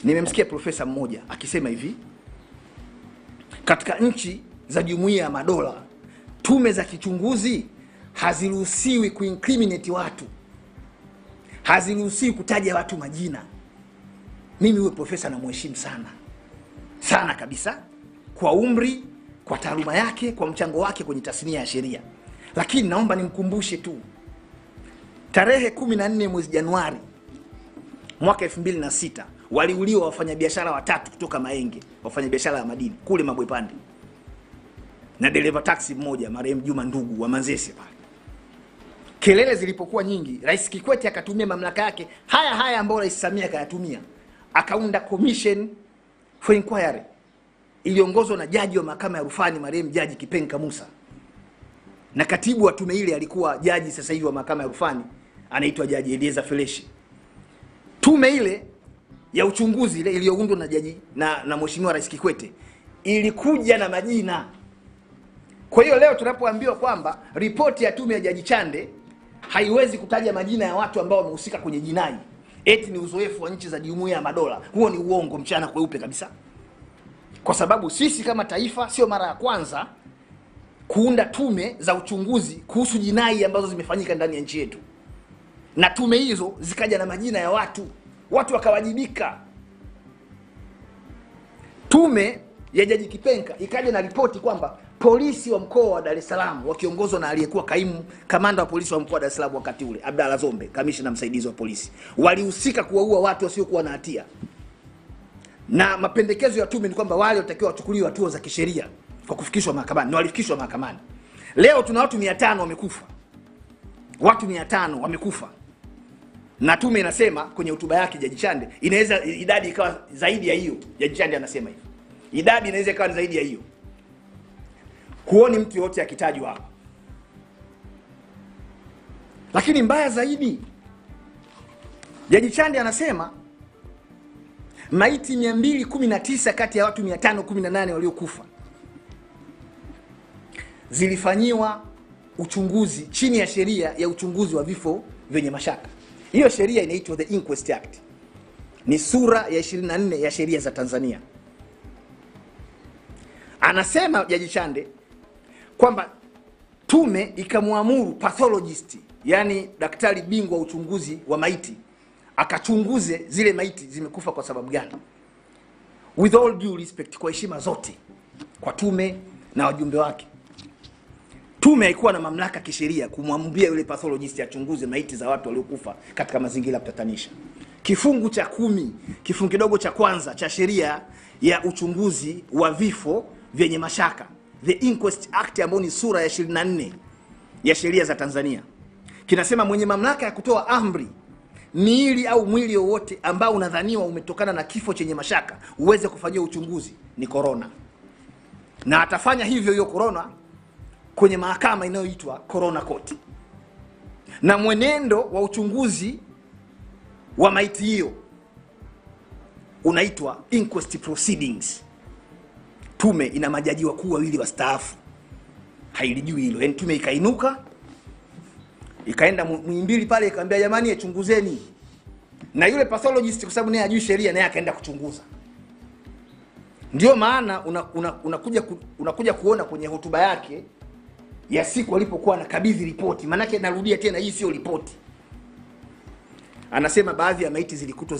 Nimemsikia profesa mmoja akisema hivi, katika nchi za Jumuiya ya Madola tume za kichunguzi haziruhusiwi kuincriminate watu, haziruhusiwi kutaja watu majina. Mimi huyo profesa namheshimu sana kabisa, kwa umri, kwa taaluma yake, kwa mchango wake kwenye tasnia ya sheria. Lakini naomba nimkumbushe tu, tarehe 14 mwezi Januari mwaka 2006 waliuliwa wafanyabiashara watatu kutoka Maenge, wafanyabiashara ya madini kule Mabwepande, na dereva taxi mmoja marehemu Juma Ndugu wa Manzese pale. Kelele zilipokuwa nyingi, Rais Kikwete akatumia mamlaka yake haya ambayo Rais Samia akayatumia, akaunda commission for inquiry iliongozwa na jaji wa mahakama ya rufani marehemu Jaji Kipenka Musa, na katibu wa tume ile alikuwa jaji sasa hivi wa mahakama ya rufani anaitwa Jaji Elieza Feleshi. Tume ile ya uchunguzi ile iliyoundwa na jaji na Mheshimiwa Rais Kikwete ilikuja na majina. Kwa hiyo leo tunapoambiwa kwamba ripoti ya tume ya Jaji Chande haiwezi kutaja majina ya watu ambao wamehusika kwenye jinai, eti ni uzoefu wa nchi za Jumuiya ya Madola, huo ni uongo mchana kweupe kabisa. Kwa sababu sisi kama taifa sio mara ya kwanza kuunda tume za uchunguzi kuhusu jinai ambazo zimefanyika ndani ya nchi yetu, na tume hizo zikaja na majina ya watu wakawajibika. Tume ya Jaji Kipenka ikaja na ripoti kwamba polisi wa mkoa wa Dar es Salaam wakiongozwa na aliyekuwa kaimu kamanda wa polisi wa mkoa wa Dar es Salaam wakati ule, Abdalla Zombe, kamishna msaidizi wa polisi, walihusika kuwaua watu wasiokuwa na hatia. Na mapendekezo ya tume ni kwamba wale watakiwa wachukuliwe hatua za kisheria kwa kufikishwa mahakamani, na walifikishwa mahakamani. Leo tuna watu 500 wamekufa. Watu 500 wamekufa. Na tume inasema kwenye hotuba yake Jaji Chande inaweza idadi ikawa zaidi ya hiyo. Jaji Chande anasema hivi, idadi inaweza ikawa zaidi ya hiyo. Huoni mtu yote akitajwa hapa. Lakini mbaya zaidi, Jaji Chande anasema maiti 219 kati ya watu 518 waliokufa zilifanyiwa uchunguzi chini ya sheria ya uchunguzi wa vifo vyenye mashaka. Hiyo sheria inaitwa The Inquest Act. Ni sura ya 24 ya sheria za Tanzania. Anasema Jaji Chande kwamba tume ikamwamuru pathologist, yani daktari bingwa wa uchunguzi wa maiti, akachunguze zile maiti zimekufa kwa sababu gani. With all due respect, kwa heshima zote kwa tume na wajumbe wake, tume haikuwa na mamlaka kisheria kumwambia yule pathologist achunguze maiti za watu waliokufa katika mazingira kutatanisha. Kifungu cha 10 kifungu kidogo cha kwanza cha sheria ya uchunguzi wa vifo vyenye mashaka, The Inquest Act, ambayo ni sura ya 24 ya sheria za Tanzania, kinasema mwenye mamlaka ya kutoa amri miili au mwili wowote ambao unadhaniwa umetokana na kifo chenye mashaka uweze kufanyia uchunguzi ni corona, na atafanya hivyo hiyo corona kwenye mahakama inayoitwa Corona Court. Na mwenendo wa uchunguzi wa maiti hiyo unaitwa inquest proceedings. Tume ina majaji wakuu wawili wastaafu, hailijui hilo. Yani tume ikainuka ikaenda Muhimbili pale ikaambia jamani chunguzeni, na yule pathologist kwa sababu naye hajui sheria naye akaenda kuchunguza. Ndio maana unakuja kuona kwenye hotuba yake ya siku alipokuwa anakabidhi ripoti, maana yake narudia tena, hii sio ripoti. Anasema baadhi ya maiti zilikutwa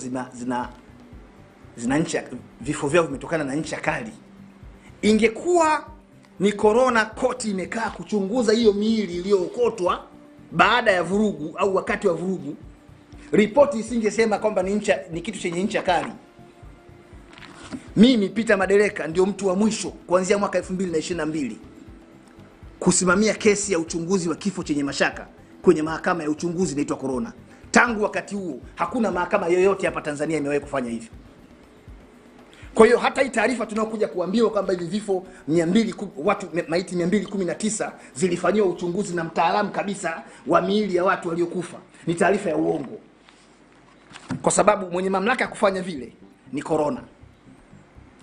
zina ncha, vifo vyao vimetokana na ncha kali. Ingekuwa ni Corona Court imekaa kuchunguza hiyo miili iliyookotwa baada ya vurugu au wakati wa vurugu, ripoti isingesema kwamba ni kitu chenye ncha kali. Mimi Peter Madereka ndio mtu wa mwisho kuanzia mwaka 2022 kusimamia kesi ya uchunguzi wa kifo chenye mashaka kwenye mahakama ya uchunguzi inaitwa Corona. Tangu wakati huo hakuna mahakama yoyote hapa Tanzania imewahi kufanya hivyo. Kwa hiyo hata hii taarifa tunayokuja kuambiwa kwamba hivi vifo 200 watu maiti 219 zilifanywa uchunguzi na mtaalamu kabisa wa miili ya watu waliokufa ni taarifa ya uongo. Kwa sababu mwenye mamlaka ya kufanya vile ni Corona.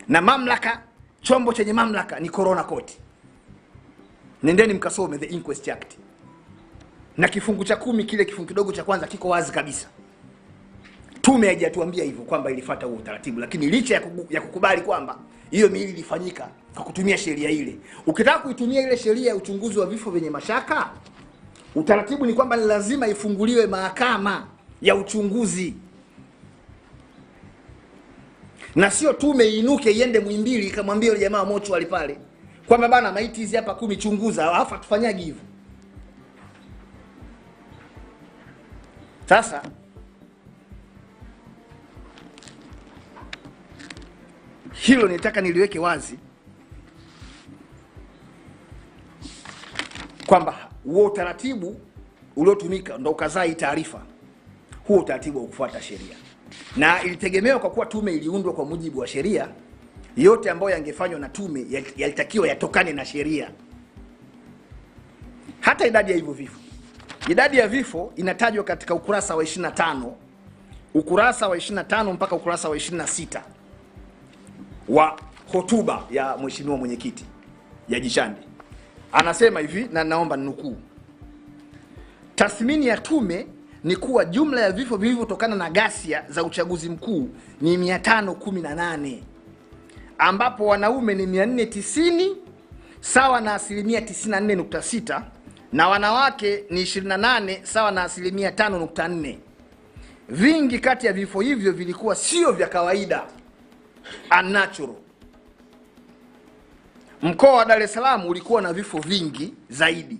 Na mamlaka, chombo chenye mamlaka ni Corona Court. Nendeni mkasome The Inquest Act. Na kifungu cha 10 kile kifungu kidogo cha kwanza kiko wazi kabisa. Tume haijatuambia hivyo kwamba ilifuata huo utaratibu, lakini licha ya kukubali kwamba hiyo miili ilifanyika kwa kutumia sheria ile, ukitaka kuitumia ile sheria ya uchunguzi wa vifo vyenye mashaka, utaratibu ni kwamba lazima ifunguliwe mahakama ya uchunguzi, na sio tume iinuke iende Muhimbili ikamwambia yule jamaa mocho wali pale kwamba bana maiti hizi hapa 10 chunguza, alafu tufanyage hivyo. Sasa hilo nitaka niliweke wazi kwamba huo utaratibu uliotumika ndio ukazaa hii taarifa. Huo utaratibu wa kufuata sheria, na ilitegemewa kwa kuwa tume iliundwa kwa mujibu wa sheria, yote ambayo yangefanywa na tume yalitakiwa yatokane na sheria. Hata idadi ya hivyo vifo, idadi ya vifo inatajwa katika ukurasa wa 25, ukurasa wa 25 mpaka ukurasa wa 26 wa hotuba ya mheshimiwa mwenyekiti ya Jishandi. Anasema hivi, na naomba ninukuu: tathmini ya tume ni kuwa jumla ya vifo vilivyotokana na ghasia za uchaguzi mkuu ni 518, ambapo wanaume ni 490 sawa na 94.6 na wanawake ni 28 sawa na 5.4. Vingi kati ya vifo hivyo vilikuwa sio vya kawaida, unnatural. Mkoa wa Dar es Salaam ulikuwa na vifo vingi zaidi,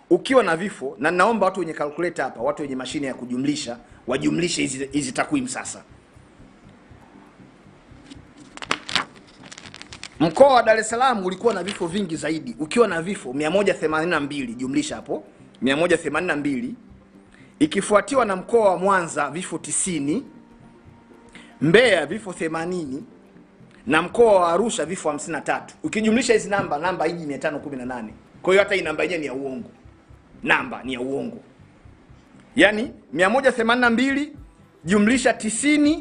ukiwa na vifo, na naomba watu wenye calculator hapa, watu wenye mashine ya kujumlisha wajumlishe hizi takwimu sasa. Mkoa wa Dar es Salaam ulikuwa na vifo vingi zaidi, ukiwa na vifo 182, jumlisha hapo 182, ikifuatiwa na mkoa wa Mwanza vifo 90, Mbeya vifo 80 na mkoa wa Arusha vifo 53. Ukijumlisha hizi namba hiji 518. Kwa hiyo hata hii namba yenyewe ni ya uongo. Namba ni ya uongo. Yaani 182 jumlisha 90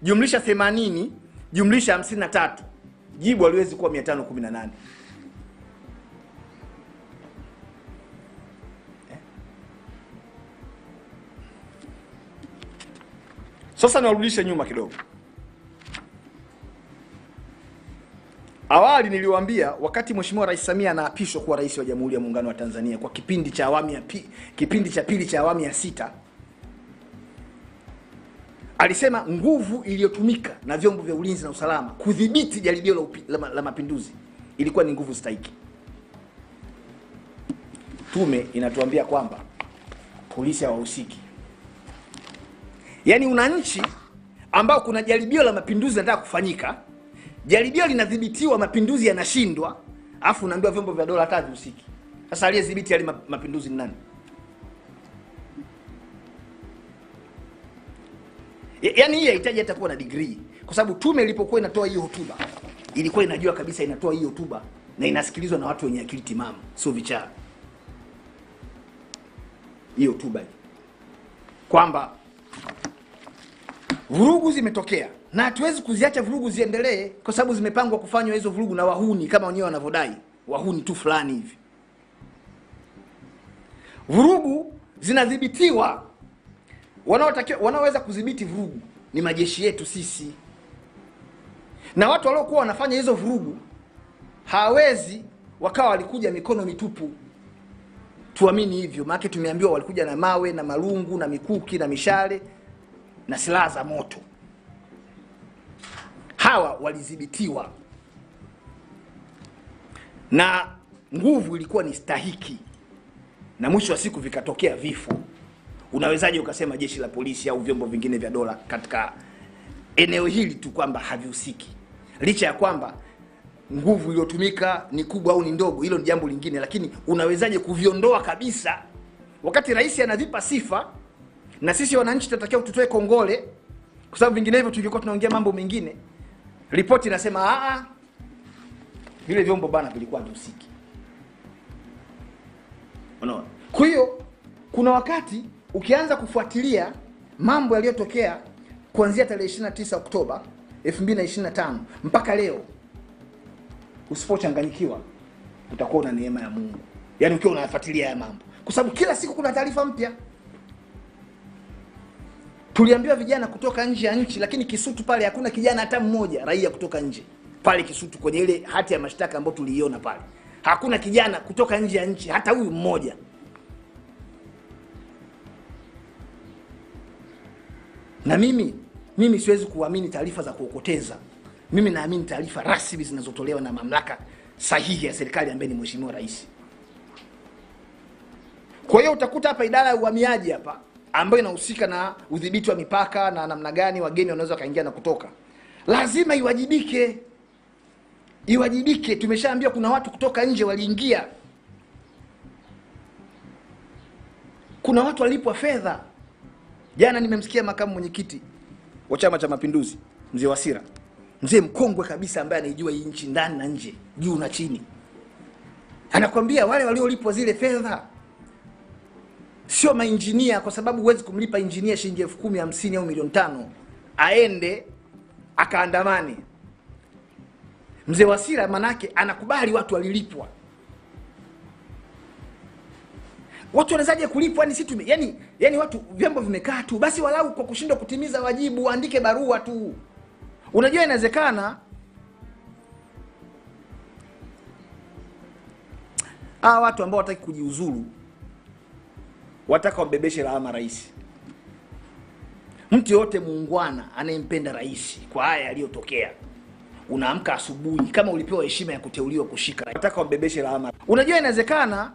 jumlisha 80 jumlisha 53. Jibu haliwezi kuwa 518. Sasa niwarudishe nyuma kidogo. Awali niliwaambia wakati Mheshimiwa Rais Samia anaapishwa kuwa rais wa Jamhuri ya Muungano wa Tanzania kwa kipindi cha pili cha awamu ya 6, alisema nguvu iliyotumika na vyombo vya ulinzi na usalama kudhibiti jaribio la mapinduzi ilikuwa ni nguvu stahiki. Tume inatuambia kwamba polisi hawahusiki. Yaani una nchi ambao kuna jaribio la mapinduzi linataka kufanyika, jaribio linadhibitiwa, mapinduzi yanashindwa, afu unaambiwa vyombo vya dola hata havihusiki. Sasa aliyedhibiti yale mapinduzi ni nani? Yaani hii haitaji hata kuwa na degree, kwa sababu tume ilipokuwa inatoa hiyo hotuba ilikuwa inajua kabisa inatoa hiyo hotuba na inasikilizwa na watu wenye akili timamu, sio vichaa. Hiyo hotuba kwamba vurugu zimetokea na hatuwezi kuziacha vurugu ziendelee kwa sababu zimepangwa kufanywa hizo vurugu na wahuni kama wenyewe wanavodai, wahuni tu fulani hivi. Vurugu zinadhibitiwa. Wanaoweza kudhibiti vurugu ni majeshi yetu sisi. Na watu waliokuwa wanafanya hizo vurugu hawezi wakawa walikuja mikono mitupu. Tuamini hivyo, maana tumeambiwa walikuja na mawe na marungu na mikuki na mishale na silaha za moto. Hawa walidhibitiwa na nguvu ilikuwa ni stahiki, na mwisho wa siku vikatokea vifo. Unawezaje ukasema jeshi la polisi au vyombo vingine vya dola katika eneo hili tu kwamba havihusiki, licha ya kwamba nguvu iliyotumika ni kubwa au ni ndogo? Hilo ni jambo lingine, lakini unawezaje kuviondoa kabisa wakati rais anavipa sifa na sisi wananchi tunatakiwa tutoe kongole, kwa sababu vinginevyo tungekuwa tunaongea mambo mengine. Ripoti inasema vile vyombo bana vilikuwa havihusiki. Unaona? Kwa hiyo kuna wakati ukianza kufuatilia mambo yaliyotokea kuanzia tarehe 29 Oktoba 2025 mpaka leo, usipochanganyikiwa utakuwa na neema ya Mungu. Yaani ukiwa unafuatilia haya mambo, kwa sababu kila siku kuna taarifa mpya. Tuliambiwa vijana kutoka nje ya nchi, lakini Kisutu pale hakuna kijana hata mmoja raia kutoka nje. Pale Kisutu kwenye ile hati ya mashtaka ambayo tuliiona pale, hakuna kijana kutoka nje ya nchi hata huyu mmoja. Na mimi siwezi kuamini taarifa za kuokoteza. Mimi naamini taarifa rasmi zinazotolewa na mamlaka sahihi ya serikali ambaye ni Mheshimiwa Rais. Kwa hiyo utakuta hapa idara ya uhamiaji hapa ambayo inahusika na udhibiti wa mipaka na namna gani wageni wanaweza kaingia na kutoka, lazima iwajibike. Iwajibike. Tumeshaambia kuna watu kutoka nje waliingia. Kuna watu walipwa fedha. Jana nimemsikia makamu mwenyekiti wa Chama cha Mapinduzi, Mzee Wasira. Mzee mkongwe kabisa ambaye anaijua hii nchi ndani na nje, juu na chini. Anakuambia wale waliolipwa zile fedha sio mainjinia, kwa sababu huwezi kumlipa injinia shilingi 10,000, 50 au milioni 5 aende akaandamane. Mzee Wasira manake anakubali watu walilipwa. Watu wanazaje kulipwa? Ni situ yani watu vyombo vimekaa tu basi, walau kwa kushindwa kutimiza wajibu waandike barua tu. Unajua inawezekana watu ambao wataki kujiuzuru wataka wambebeshe lawama rais. Mtu yote muungwana anayempenda rais kwa haya yaliyotokea, unaamka asubuhi kama ulipewa heshima ya kuteuliwa kushika, wataka wambebeshe lawama. Unajua inawezekana